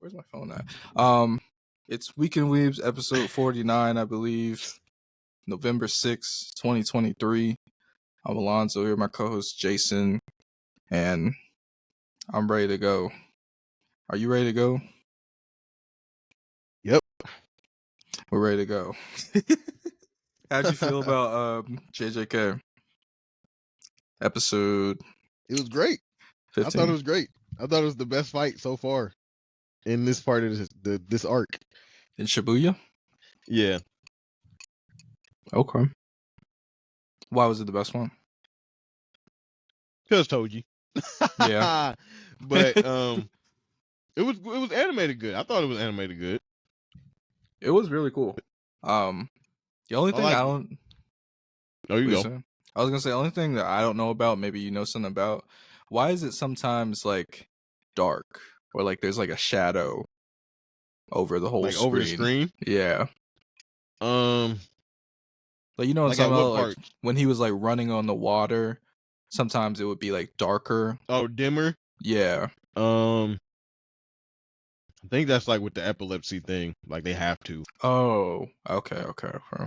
Where's my phone at? It's Weekend Weebs episode 49, I believe. November 6th, 2023. I'm Alonzo here, my co-host Jason, and I'm ready to go. Are you ready to go? Yep. We're ready to go. How'd you feel about JJK episode? It was great. 15? I thought it was great. I thought it was the best fight so far in this part of this arc. In Shibuya? Yeah. Okay. Why was it the best one? Because Toji. Yeah. But it was animated good. I thought it was animated good. It was really cool. The only thing I don't. Oh, you go. Say? I was gonna say the only thing that I don't know about, maybe you know something about. Why is it sometimes like dark or like there's like a shadow over the whole screen? Over the screen? Yeah. Like you know what I'm talking about? Like when he was like running on the water, sometimes it would be like darker. Oh, dimmer? Yeah. I think that's like with the epilepsy thing. Like they have to. Oh, okay.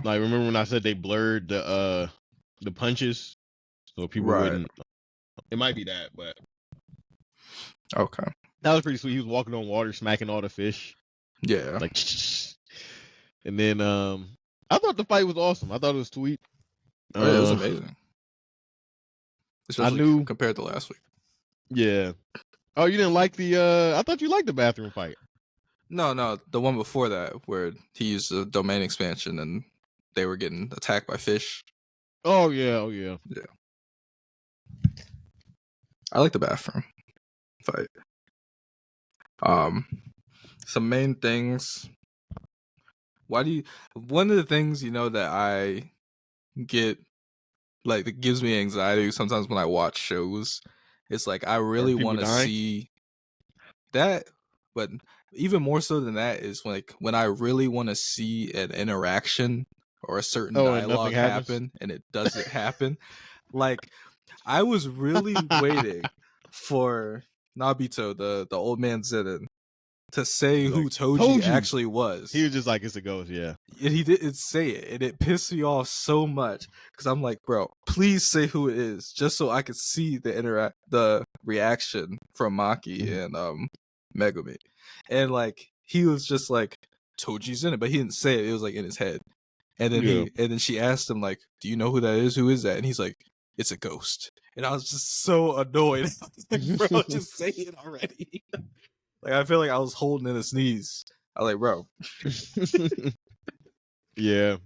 Like remember when I said they blurred the punches so people wouldn't. It might be that, but okay. That was pretty sweet. He was walking on water, smacking all the fish. Yeah. Like, and then I thought the fight was awesome. I thought it was sweet. It was amazing. Especially compared to last week. Yeah. Oh, you didn't like the? I thought you liked the bathroom fight. No, the one before that where he used the domain expansion and they were getting attacked by fish. Oh yeah. Yeah. I like the bathroom fight. Some main things. One of the things, that I get, like, that gives me anxiety sometimes when I watch shows, it's like I really want to see that, but even more so than that is when I really want to see an interaction or a certain dialogue happen and it doesn't happen. Like, I was really waiting for Nobito, the old man Zenin, to say who Toji actually was. He was just like, it's a ghost, yeah. And he didn't say it, and it pissed me off so much because I'm like, bro, please say who it is, just so I could see the reaction from Maki and Megumi. And like he was just like, Toji's in it, but he didn't say it. It was like in his head. And then then she asked him like, do you know who that is? Who is that? And he's like, it's a ghost. And I was just so annoyed. I was like, bro, just say it already. Like I feel like I was holding in a sneeze. I was like, bro. Yeah.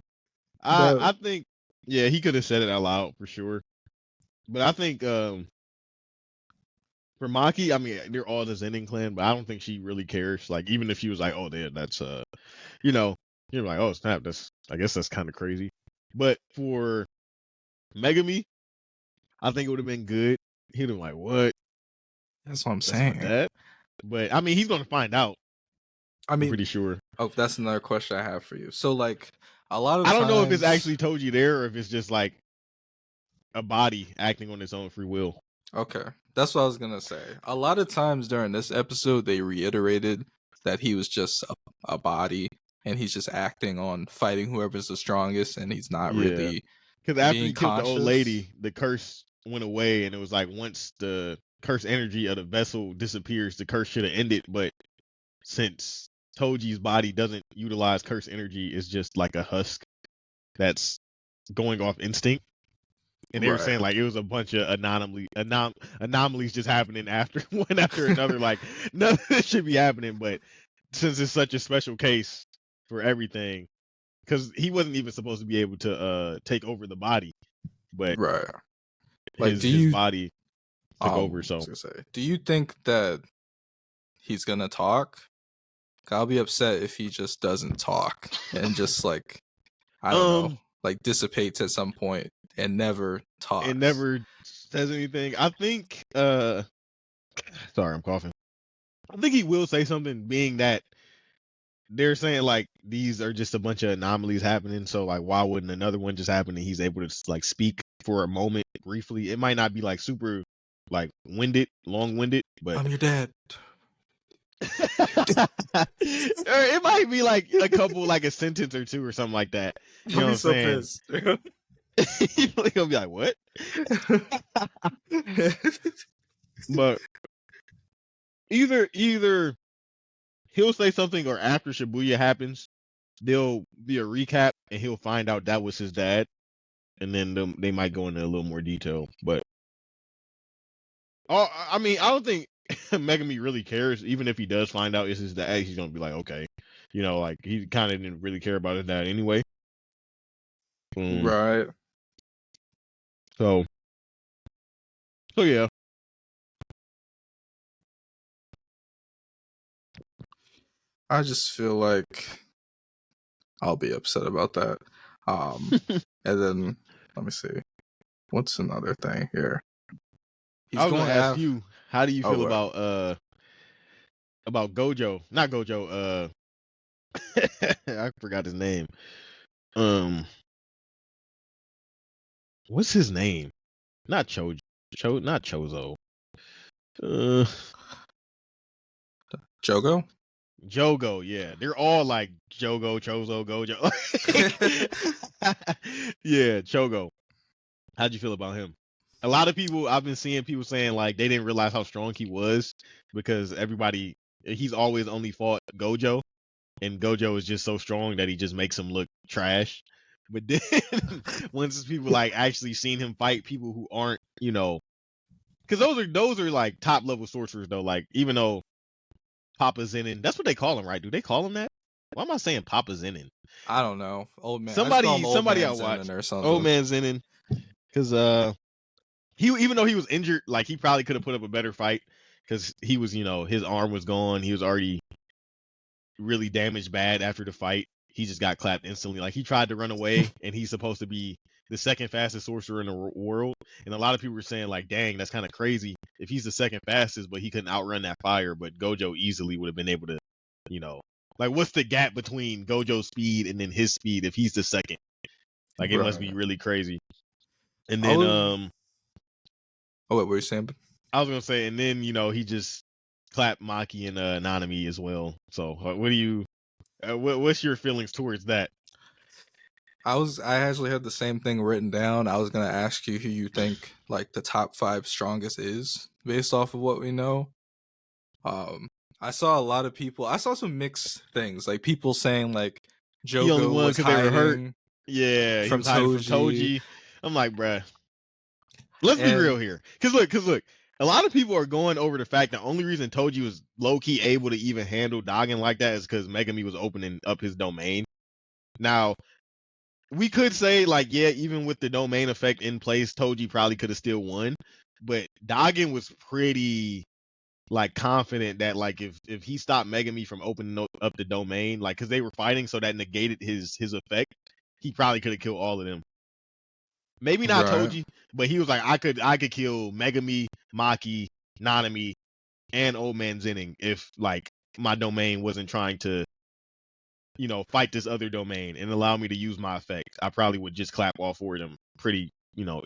I think he could have said it out loud for sure. But I think for Maki, I mean, they're all the Zenin clan, but I don't think she really cares. Like even if she was like, oh, that's you're like, oh snap, I guess that's kind of crazy. But for Megumi, I think it would have been good. He'd have been like, what? That's what I'm saying. But I mean, he's gonna find out. I'm pretty sure. Oh, that's another question I have for you. So like a lot of I don't know if it's actually Toji there or if it's just like a body acting on its own free will. Okay. That's what I was gonna say. A lot of times during this episode they reiterated that he was just a body and he's just acting on fighting whoever's the strongest and he's not really because after he killed the old lady, the curse went away and it was like once the curse energy of the vessel disappears, the curse should have ended, but since Toji's body doesn't utilize curse energy, it's just like a husk that's going off instinct. And they were saying like it was a bunch of anomalies just happening after one after another. Like none of this should be happening, but since it's such a special case for everything, because he wasn't even supposed to be able to take over the body, but his body took over. So, do you think that he's gonna talk? I'll be upset if he just doesn't talk and just like I don't know, like dissipates at some point and never talks. It never says anything. I think sorry, I'm coughing. I think he will say something, being that they're saying like these are just a bunch of anomalies happening, so like why wouldn't another one just happen and he's able to like speak for a moment briefly. It might not be like super like long-winded, but I'm your dad. It might be like a couple, like a sentence or two or something like that. You know what I'm so saying? pissed. He's gonna be like, what? But either he'll say something, or after Shibuya happens, there'll be a recap and he'll find out that was his dad, and then they might go into a little more detail. But I mean, I don't think Megami really cares. Even if he does find out it's his dad, he's gonna be like, okay, like he kind of didn't really care about his dad anyway. Right. So yeah. I just feel like I'll be upset about that. And then let me see. What's another thing here? I was gonna ask you, how do you feel about Gojo? Not Gojo. I forgot his name. What's his name? Not Choji. Not Chozo. Jogo? Jogo, yeah. They're all like Jogo, Chozo, Gojo. Yeah, Chogo. How'd you feel about him? A lot of people, I've been seeing people saying like they didn't realize how strong he was, because he's always only fought Gojo, and Gojo is just so strong that he just makes him look trash. But then once people like actually seen him fight people who aren't, because those are like top level sorcerers though. Like, even though Papa Zenin, that's what they call him, right? Do they call him that? Why am I saying Papa Zenin? I don't know. Old man. Somebody I I watched. watched. Or something. Old man Zenin, because he, even though he was injured, like he probably could have put up a better fight, because he was, his arm was gone. He was already really damaged bad after the fight. He just got clapped instantly. Like, he tried to run away, and he's supposed to be the second fastest sorcerer in the world. And a lot of people were saying like, dang, that's kind of crazy if he's the second fastest, but he couldn't outrun that fire. But Gojo easily would have been able to, like, what's the gap between Gojo's speed and then his speed if he's the second? Like, it must be really crazy. And then oh wait, what were you saying? I was gonna say, and then he just clapped Maki and Nanami as well. So what do you what's your feelings towards that? I actually had the same thing written down. I was gonna ask you who you think like the top 5 strongest is based off of what we know. I saw a lot of people. I saw some mixed things, like people saying like Jogo he only won because they were hurt. Yeah, he was hiding from Toji. I'm like, bruh, let's be real here, cause look, a lot of people are going over the fact the only reason Toji was low key able to even handle Doggin like that is because Megami was opening up his domain. Now, we could say like, yeah, even with the domain effect in place, Toji probably could have still won, but Doggin was pretty like confident that like if he stopped Megami from opening up the domain, like, because they were fighting, so that negated his effect, he probably could have killed all of them. Maybe not Toji, but he was like, I could kill Megami, Maki, Nanami, and Old Man Zenning if like my domain wasn't trying to fight this other domain and allow me to use my effect. I probably would just clap all 4 of them pretty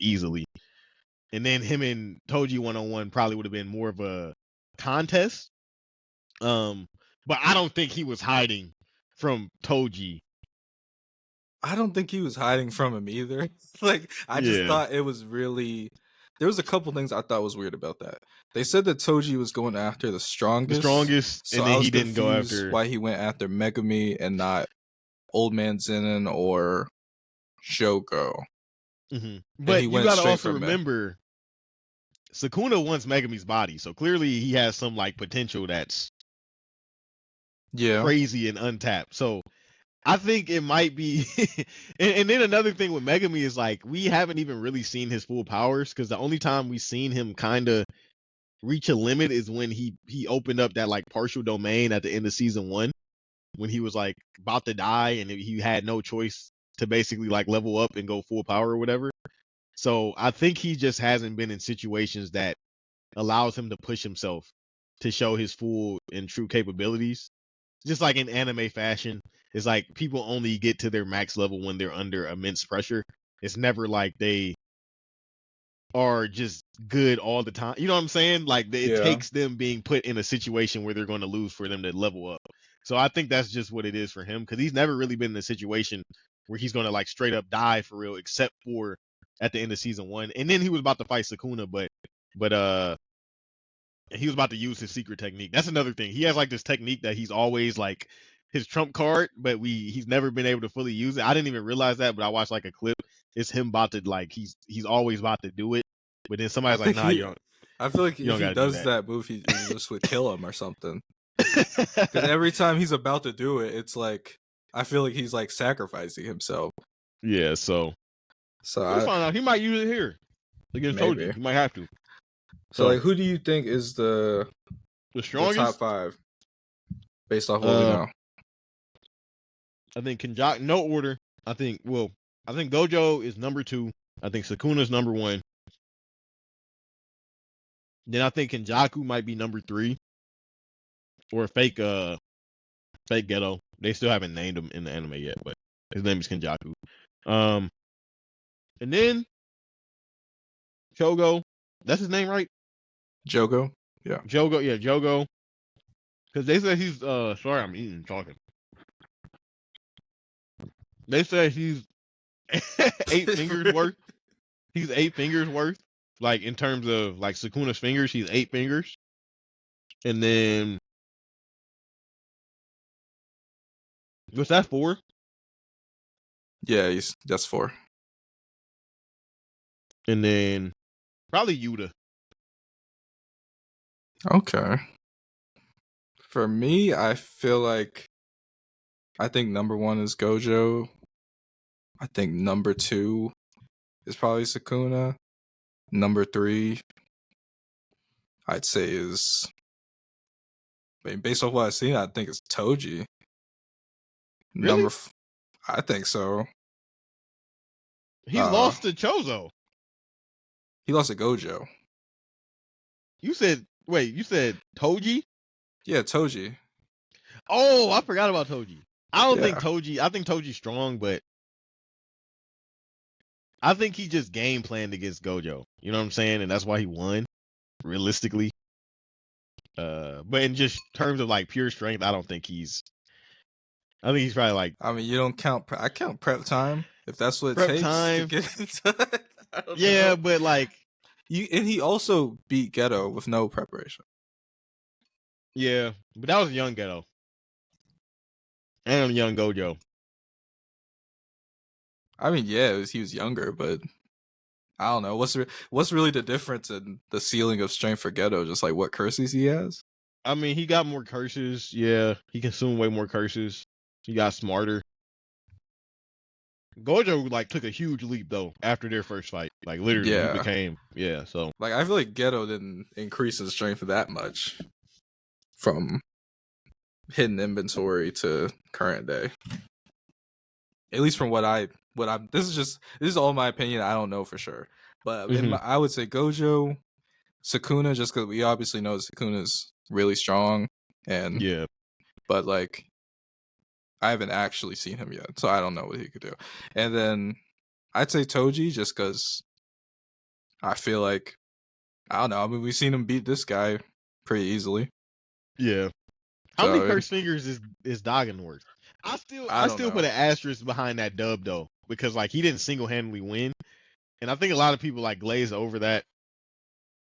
easily. And then him and Toji 1-on-1 probably would have been more of a contest. But I don't think he was hiding from Toji. I don't think he was hiding from him either. Like, I just thought it was really. There was a couple things I thought was weird about that. They said that Toji was going after the strongest, so and then he didn't go after why he went after Megami and not Old Man Zenin or Jogo. Mm-hmm. But you gotta also remember, Sukuna wants Megami's body, so clearly he has some like potential that's crazy and untapped. So I think it might be and then another thing with Megami is like, we haven't even really seen his full powers, because the only time we've seen him kind of reach a limit is when he opened up that like partial domain at the end of season 1, when he was like about to die and he had no choice to basically like level up and go full power or whatever. So I think he just hasn't been in situations that allows him to push himself to show his full and true capabilities. Just like in anime fashion, it's like people only get to their max level when they're under immense pressure. It's never like they are just good all the time. You know what I'm saying? Like it takes them being put in a situation where they're going to lose for them to level up. So I think that's just what it is for him, because he's never really been in a situation where he's going to like straight up die for real, except for at the end of season 1. And then he was about to fight Sukuna, but he was about to use his secret technique. That's another thing. He has like this technique that he's always like his trump card, but he's never been able to fully use it. I didn't even realize that, but I watched like a clip. It's him about to like he's always about to do it, but then somebody's like, "Nah, you don't." I feel like you if he does that move, he just would kill him or something. Because every time he's about to do it, it's like I feel like he's like sacrificing himself. Yeah, so we'll find out. He might use it here against Toji. He might have to. So like, who do you think is the strongest? The top 5 based off what we know? I think Kenjaku, no order. I think Gojo is number 2. I think Sukuna's number 1. Then I think Kenjaku might be number 3. Or fake Geto. They still haven't named him in the anime yet, but his name is Kenjaku. And then Jogo. That's his name, right? Jogo? Yeah. Jogo. Because they said he's sorry, I'm eating talking. They said he's 8 fingers worth. He's 8 fingers worth. Like in terms of like Sukuna's fingers, he's 8 fingers. And then what's that 4? Yeah, that's 4. And then probably Yuta. Okay. For me, I feel like I think number 1 is Gojo. I think number 2 is probably Sukuna. Number 3, I'd say is, I mean, based off what I've seen, I think it's Toji. Really? I think so. He lost to Chozo. He lost to Gojo. You said Toji? Yeah, Toji. Oh, I forgot about Toji. I don't think Toji. I think Toji's strong, but I think he just game planned against Gojo. You know what I'm saying? And that's why he won, realistically. But in just terms of like pure strength, I think he's probably like. I mean, you don't count. I count prep time if that's what it prep takes time. to get into it. Yeah, but like and he also beat Geto with no preparation. Yeah, but that was young Geto and young Gojo. I mean, yeah, he was younger, but I don't know what's really the difference in the ceiling of strength for Geto. Just like what curses he has. I mean, he got more curses. Yeah, he consumed way more curses. He got smarter. Gojo like took a huge leap though after their first fight. Like literally, he became So like I feel like Geto didn't increase his strength that much from hidden inventory to current day. At least from what I'm. This is all my opinion. I don't know for sure, but I would say Gojo, Sukuna, just because we obviously know Sukuna's really strong, and but like I haven't actually seen him yet, so I don't know what he could do. And then I'd say Toji, just because I feel like I don't know. I mean, we've seen him beat this guy pretty easily. Yeah. How many curse fingers is Dagon worth? I still put an asterisk behind that dub though, because like he didn't single-handedly win, and I think a lot of people like glaze over that.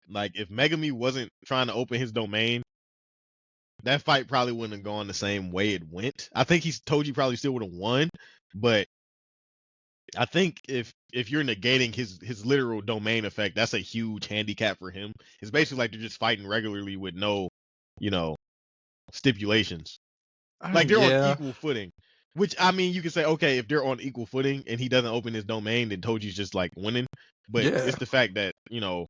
Like if Megami wasn't trying to open his domain, that fight probably wouldn't have gone the same way it went. I think Toji probably still would have won, but I think if you're negating his literal domain effect, that's a huge handicap for him. It's basically like they're just fighting regularly with no, stipulations. Like they're on equal footing. Which I mean, you can say, okay, if they're on equal footing and he doesn't open his domain, then Toji's just like winning. But it's the fact that like,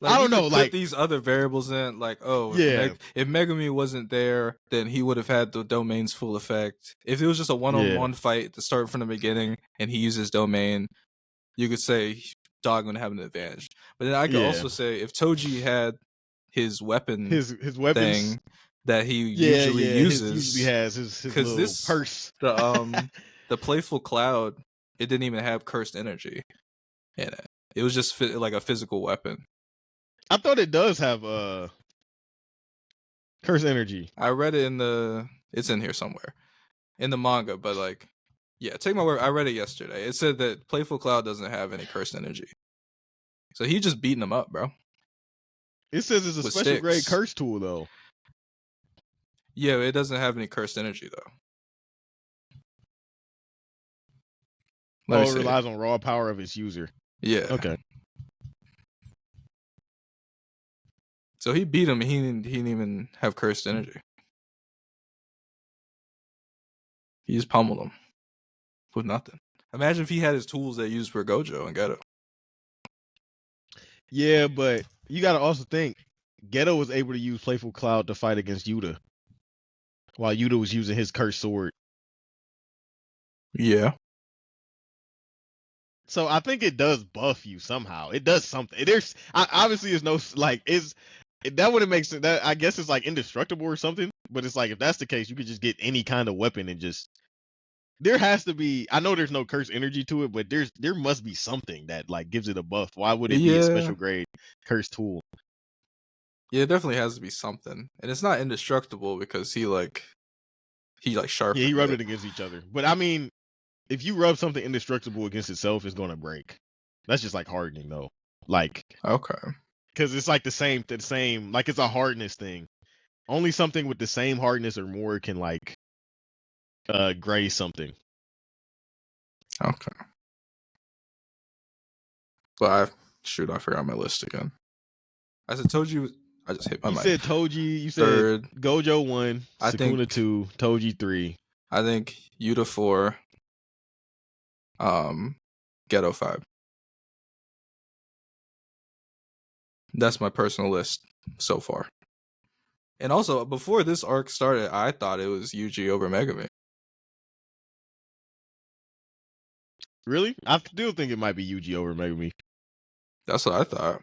I don't know, like these other variables in, like if Megami wasn't there, then he would have had the domain's full effect. If it was just a one-on-one fight to start from the beginning and he uses domain, you could say Dog would have an advantage. But then I could also say if Toji had his weapon, his weapons thing that he usually uses, usually has his little purse. The playful cloud, it didn't even have cursed energy. in it. It was just like a physical weapon. I thought it does have curse energy. I read it it's in here somewhere in the manga, but like, yeah, take my word. I read it yesterday. It said that Playful Cloud doesn't have any cursed energy, so he just beating them up, bro. It says it's a with special grade sticks. curse tool though. Yeah, it doesn't have any cursed energy though. It relies on raw power of its user. Yeah. Okay. So he beat him. He didn't even have cursed energy. He just pummeled him with nothing. Imagine if he had his tools that he used for Gojo and Geto. Yeah, but you got to also think Geto was able to use Playful Cloud to fight against Yuta, while Yuta was using his cursed sword. Yeah. So I think it does buff you somehow. It does something. Obviously there's no like that wouldn't make sense. That I guess it's like indestructible or something. But it's like if that's the case, you could just get any kind of weapon and just. There has to be. I know there's no curse energy to it, but there must be something that like gives it a buff. Why would it be a special grade curse tool? Yeah, it definitely has to be something, and it's not indestructible because he sharpened. Yeah, he rubbed it against each other. But I mean, if you rub something indestructible against itself, it's gonna break. That's just like hardening though. Like okay, because it's like the same. Like it's a hardness thing. Only something with the same hardness or more can like graze something. Okay. But I forgot my list again. I said Toji. I just hit my mic. You said Toji. You said third. Gojo 1, Sukuna 2, Toji 3. I think Yuta 4. Geto 5. That's my personal list so far. And also, before this arc started, I thought it was Yuji over Megumi. Really? I still think it might be Yuji over Megumi. That's what I thought.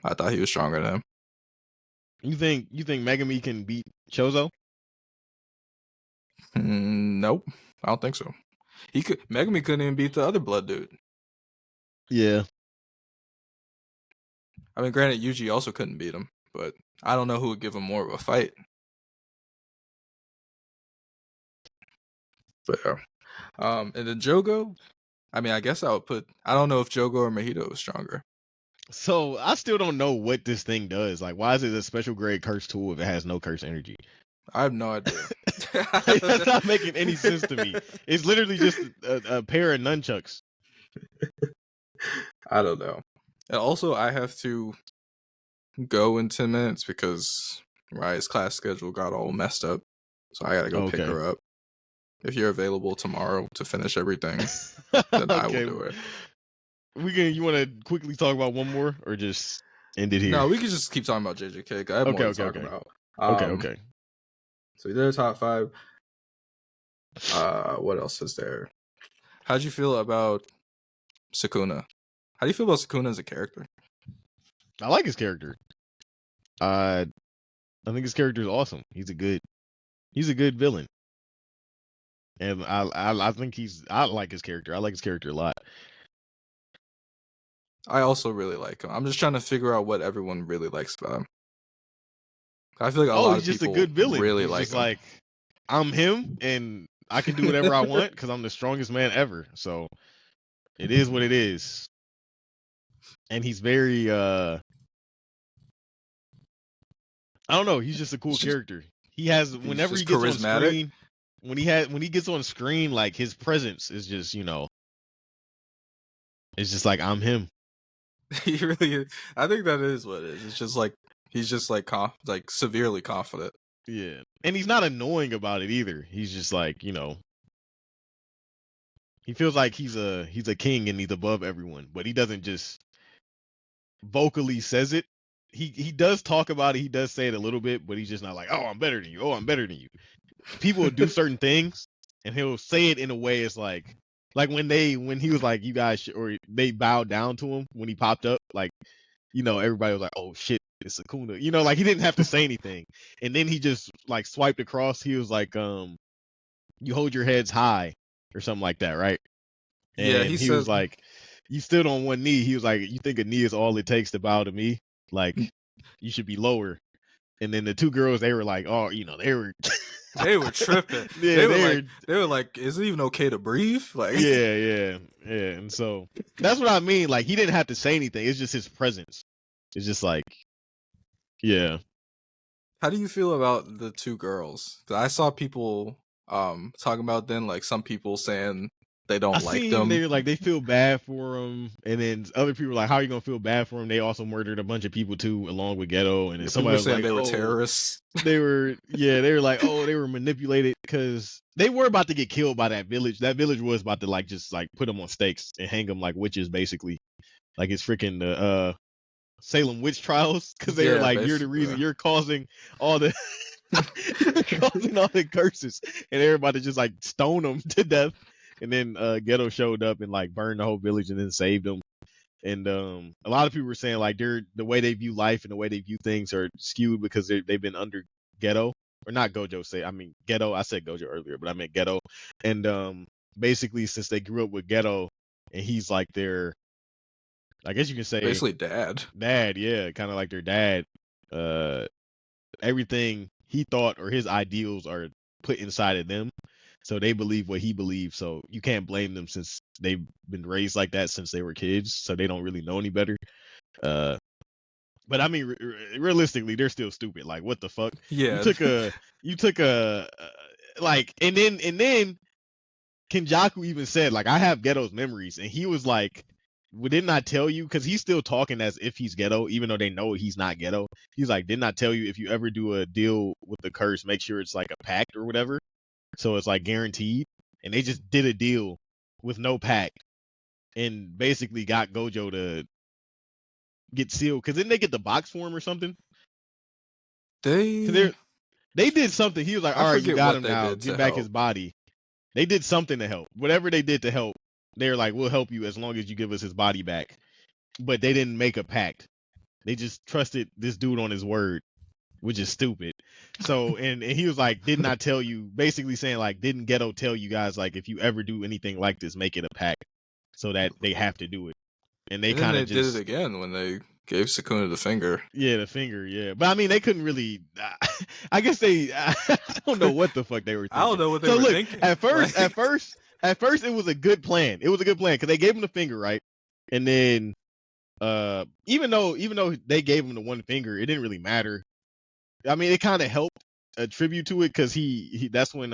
I thought he was stronger than him. You think Megumi can beat Chozo? Nope. I don't think so. Megumi couldn't even beat the other blood dude. Yeah. I mean, granted, Yuji also couldn't beat him, but I don't know who would give him more of a fight. But yeah. And then Jogo, I mean, I guess I would put. I don't know if Jogo or Mahito is stronger. So I still don't know what this thing does. Like, why is it a special grade curse tool if it has no curse energy? I have no idea. That's not making any sense to me. It's literally just a pair of nunchucks. I don't know. And also, I have to go in 10 minutes because Raya's class schedule got all messed up. So I gotta go pick her up. If you're available tomorrow to finish everything, then I will do it. You want to quickly talk about one more or just end it here? No, we can just keep talking about JJK. I have more to talk about. Okay. So we did a top 5. What else is there? How'd you feel about Sukuna? How do you feel about Sukuna as a character? I like his character. I think his character is awesome. He's a good villain. And I think I like his character. I like his character a lot. I also really like him. I'm just trying to figure out what everyone really likes about him. I feel like a lot of people just a good villain. Really he's like just him. Like, I'm him, and I can do whatever I want because I'm the strongest man ever. So it is what it is. And he's very I don't know. He's just a cool character. He has whenever he gets charismatic. On screen. When he gets on screen, like his presence is just it's just like I'm him. He really is. I think that is what it is. It's just like he's just like severely confident. Yeah, and he's not annoying about it either. He's just like he feels like he's a king and he's above everyone, but he doesn't just vocally says it. He does talk about it. He does say it a little bit, but he's just not like, oh, I'm better than you. Oh, I'm better than you. People will do certain things, and he'll say it in a way it's like when he was like, you guys or they bowed down to him when he popped up, like everybody was like, oh shit, it's Sukuna. Like he didn't have to say anything, and then he just like swiped across. He was like, you hold your heads high or something like that, right? And yeah, he was like, you stood on one knee. He was like, you think a knee is all it takes to bow to me? Like, you should be lower. And then the two girls, they were like, oh, they were They were tripping. yeah, they were like, is it even okay to breathe? Like, yeah. And so that's what I mean. Like, he didn't have to say anything. It's just his presence. It's just like, yeah. How do you feel about the two girls? I saw people talking about them, like some people saying they I don't like seen them. they're like they feel bad for him, and then other people are like, how are you gonna feel bad for him? They also murdered a bunch of people too, along with Ghetto. And then People somebody were was saying like, they were oh, terrorists. they were like, oh, they were manipulated because they were about to get killed by that village. That village was about to like just like put them on stakes and hang them like witches, basically. Like it's freaking the Salem witch trials, because they were Yeah, like, you're the reason, you're causing all the you're causing all the curses, and everybody just like stone them to death. And then Ghetto showed up and like burned the whole village and then saved them. And a lot of people were saying like the way they view life and the way they view things are skewed because they've been under Ghetto, or not Gojo. I mean Ghetto. I said Gojo earlier, but I meant Ghetto. And basically, since they grew up with Ghetto, and he's like their, I guess you can say, basically dad. Yeah, kind of like their dad. Everything he thought or his ideals are put inside of them, so they believe what he believes. So you can't blame them since they've been raised like that since they were kids, so they don't really know any better. But I mean, realistically, they're still stupid. Like, what the fuck? Yeah, You took a like, and then Kenjaku even said, like, I have Ghetto's memories, and he was like, well, didn't I tell you? Because he's still talking as if he's Ghetto, even though they know he's not Ghetto. He's like, didn't I tell you, if you ever do a deal with the curse, make sure it's like a pact or whatever, so it's like guaranteed. And they just did a deal with no pact and basically got Gojo to get sealed. Because didn't they get the box for him or something? Because they did something. He was like, all right, you got him now. Give back his body. They did something to help. Whatever they did to help, they're like, we'll help you as long as you give us his body back. But they didn't make a pact. They just trusted this dude on his word, which is stupid. So, and he was like, didn't I tell you, basically saying like, didn't Ghetto tell you guys, like, if you ever do anything like this, make it a pact so that they have to do it. And they kind of did it again when they gave Sukuna the finger. Yeah, the finger, yeah. But I mean, they couldn't really, I guess I don't know what the fuck they were thinking. I don't know what they were thinking. At first, it was a good plan. It was a good plan because they gave him the finger, right? And then, even though they gave him the one finger, it didn't really matter. I mean, it kind of helped attribute to it because he that's when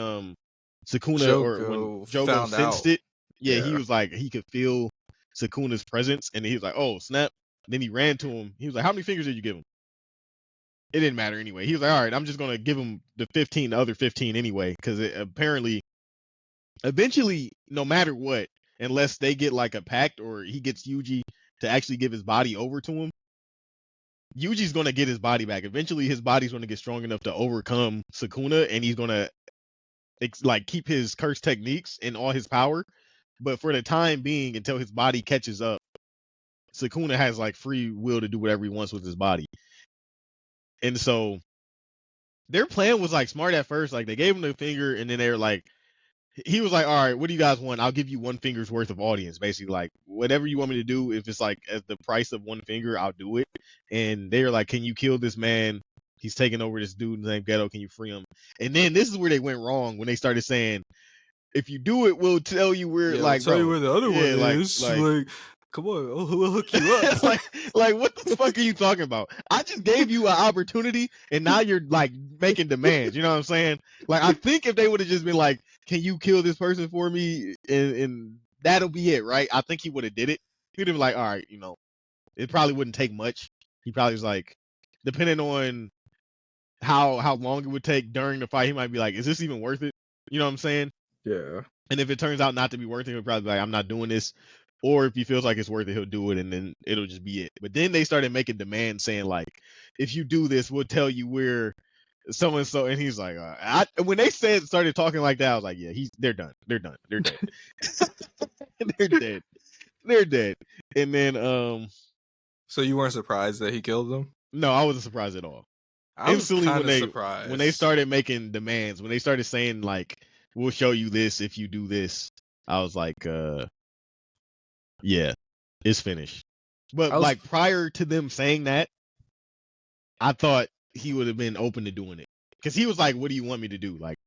Sukuna, or when Jogo sensed it. Yeah, he was like, he could feel Sukuna's presence, and he was like, oh snap. Then he ran to him. He was like, how many fingers did you give him? It didn't matter anyway. He was like, all right, I'm just gonna give him the other 15 anyway, because apparently, eventually, no matter what, unless they get like a pact or he gets Yuji to actually give his body over to him, Yuji's gonna get his body back. Eventually, his body's gonna get strong enough to overcome Sukuna, and he's gonna like keep his curse techniques and all his power. But for the time being, until his body catches up, Sukuna has like free will to do whatever he wants with his body. And so their plan was like smart at first. Like, they gave him the finger, and then they were like, he was like, all right, what do you guys want? I'll give you one finger's worth of audience. Basically, like, whatever you want me to do, if it's like at the price of one finger, I'll do it. And they were like, can you kill this man? He's taking over this dude named Ghetto. Can you free him? And then this is where they went wrong, when they started saying, if you do it, we'll tell you where. Like, tell you where the other one is. Like, come on, we'll hook you up. like, what the fuck are you talking about? I just gave you an opportunity, and now you're like making demands. You know what I'm saying? Like, I think if they would have just been like, can you kill this person for me, and that'll be it, right? I think he would have did it. He'd have been like, all right, it probably wouldn't take much. He probably was like, depending on how long it would take during the fight, he might be like, is this even worth it? You know what I'm saying? Yeah. And if it turns out not to be worth it, he'll probably be like, I'm not doing this. Or if he feels like it's worth it, he'll do it, and then it'll just be it. But then they started making demands saying, like, if you do this, we'll tell you where so and so. And he's like, when they started talking like that, I was like, yeah, they're done. They're dead. They're dead. And then So you weren't surprised that he killed them? No, I wasn't surprised at all. I was kind of surprised when they started making demands, when they started saying like, we'll show you this if you do this. I was like, yeah. it's finished. But like prior to them saying that, I thought he would have been open to doing it. Because he was like, what do you want me to do? Like,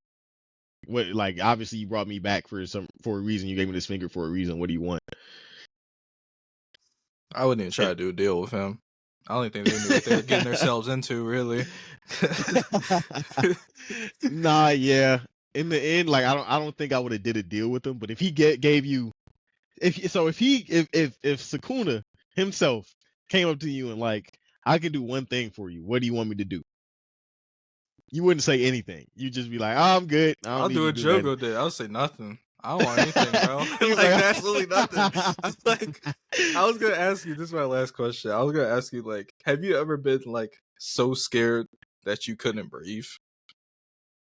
what? Like, obviously you brought me back for a reason. You gave me this finger for a reason. What do you want? I wouldn't even try to do a deal with him. I don't even think they knew what they were getting themselves into, really. Nah, yeah. In the end, like I don't think I would have did a deal with him. But if he gave you, if Sukuna himself came up to you and like, I can do one thing for you. What do you want me to do? You wouldn't say anything. You'd just be like, oh, I'm good. I'll do what Jogo did. I'll say nothing. I don't want anything, bro. Like, absolutely nothing. Like, I was gonna ask you, this is my last question. I was gonna ask you, like, have you ever been like so scared that you couldn't breathe?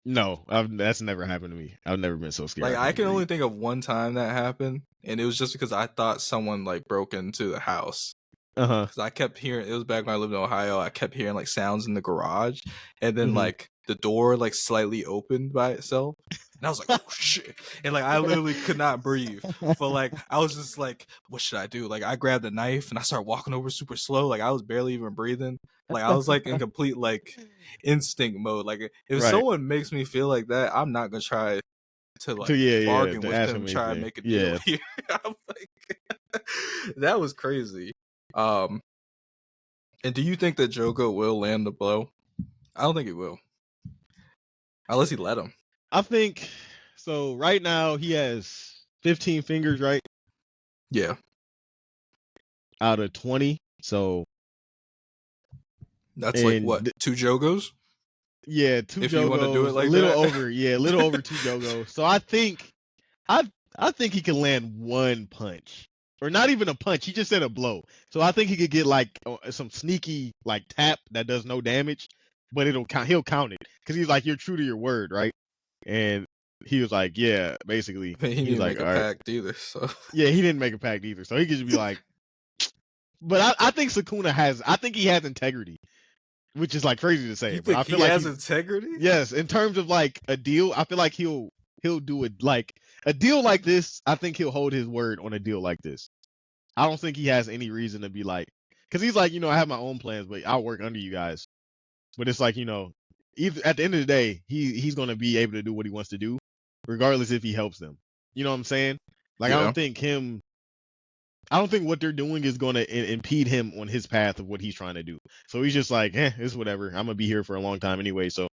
No, that's never happened to me. I've never been so scared. Like, I can only think of one time that happened, and it was just because I thought someone like broke into the house. Because I kept hearing, it was back when I lived in Ohio, I kept hearing like sounds in the garage, and then like the door like slightly opened by itself, and I was like, oh shit, and like I literally could not breathe. But like I was just like, what should I do? Like I grabbed a knife and I started walking over super slow. Like I was barely even breathing. Like I was like in complete like instinct mode. Like if someone makes me feel like that, I'm not gonna try to like bargain with them, try and make a deal here. I'm like, that was crazy. And do you think that Jogo will land the blow? I don't think he will, unless he let him. I think so. Right now he has 15 fingers, right? Yeah. Out of 20, so that's like what 2 Jogos? Yeah, 2 if Jogos. You want to do it like a little that? Over, yeah, a little over 2 Jogos. So I think he can land one punch. Or not even a punch. He just said a blow. So I think he could get like some sneaky like tap that does no damage, but he'll count it because he's like, you're true to your word, right? And he was like, yeah, basically. He didn't like, make a pact either. So yeah, he didn't make a pact either. So he could just be like, but I think Sukuna he has integrity, which is like crazy to say. You but think I feel he like has integrity? Yes, in terms of like a deal, I feel like he'll do it like a deal like this. I think he'll hold his word on a deal like this. I don't think he has any reason to be like, because he's like, I have my own plans, but I'll work under you guys. But it's like, either at the end of the day, he's gonna be able to do what he wants to do, regardless if he helps them. You know what I'm saying? Like I don't think what they're doing is gonna impede him on his path of what he's trying to do. So he's just like, it's whatever. I'm gonna be here for a long time anyway, so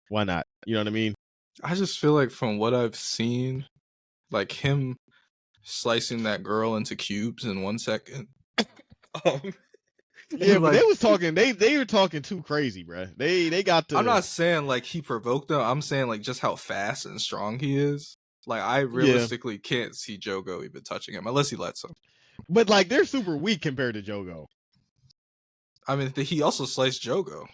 why not? You know what I mean? I just feel like from what I've seen, like him slicing that girl into cubes in 1 second. Yeah, but they was talking. They were talking too crazy, bro. They got to. I'm not saying like he provoked them. I'm saying like just how fast and strong he is. Like I realistically can't see Jogo even touching him unless he lets him. But like they're super weak compared to Jogo. I mean, he also sliced Jogo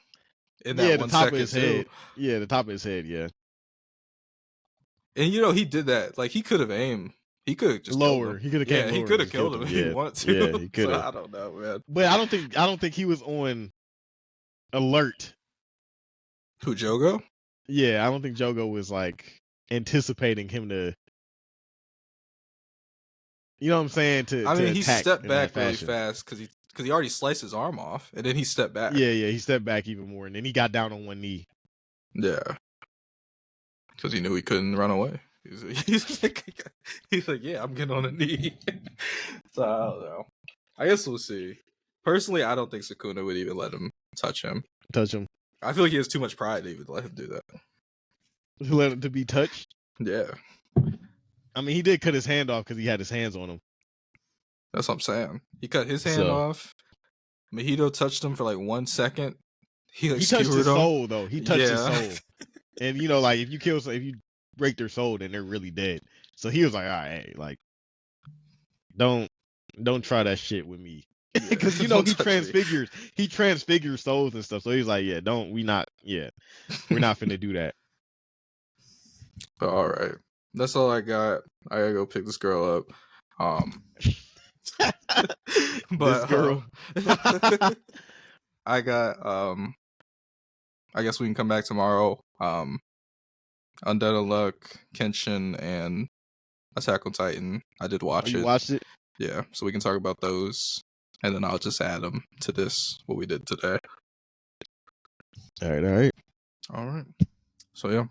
in that 1 second of his too. Head. Yeah, the top of his head. Yeah. And he did that. Like he could have aimed. He could have just lower. He could have came lower. He could have killed him if he wanted to. Yeah, he could have. So I don't know, man. But I don't think he was on alert. Who, Jogo? Yeah, I don't think Jogo was like anticipating him to. You know what I'm saying? I mean, he stepped back really fast because he already sliced his arm off, and then he stepped back. Yeah, he stepped back even more, and then he got down on one knee. Yeah, because he knew he couldn't run away. He's like, yeah, I'm getting on a knee. So I don't know. I guess we'll see. Personally, I don't think Sukuna would even let him touch him. I feel like he has too much pride to even let him do that. Let him to be touched? Yeah. I mean, he did cut his hand off because he had his hands on him. That's what I'm saying. He cut his hand off. Mahito touched him for like 1 second. He touched his soul, though. He touched his soul. And, like, if you break their soul, then they're really dead. So he was like, all right, hey, like, don't try that shit with me. Because, he transfigures souls and stuff. So he's like, yeah, we're not finna do that. All right. That's all I got. I gotta go pick this girl up. But this girl. I got I guess we can come back tomorrow. Undead Unluck, Kenshin, and Attack on Titan. I did watch it. You watched it? Yeah, so we can talk about those, and then I'll just add them to this, what we did today. All right. All right. So, yeah.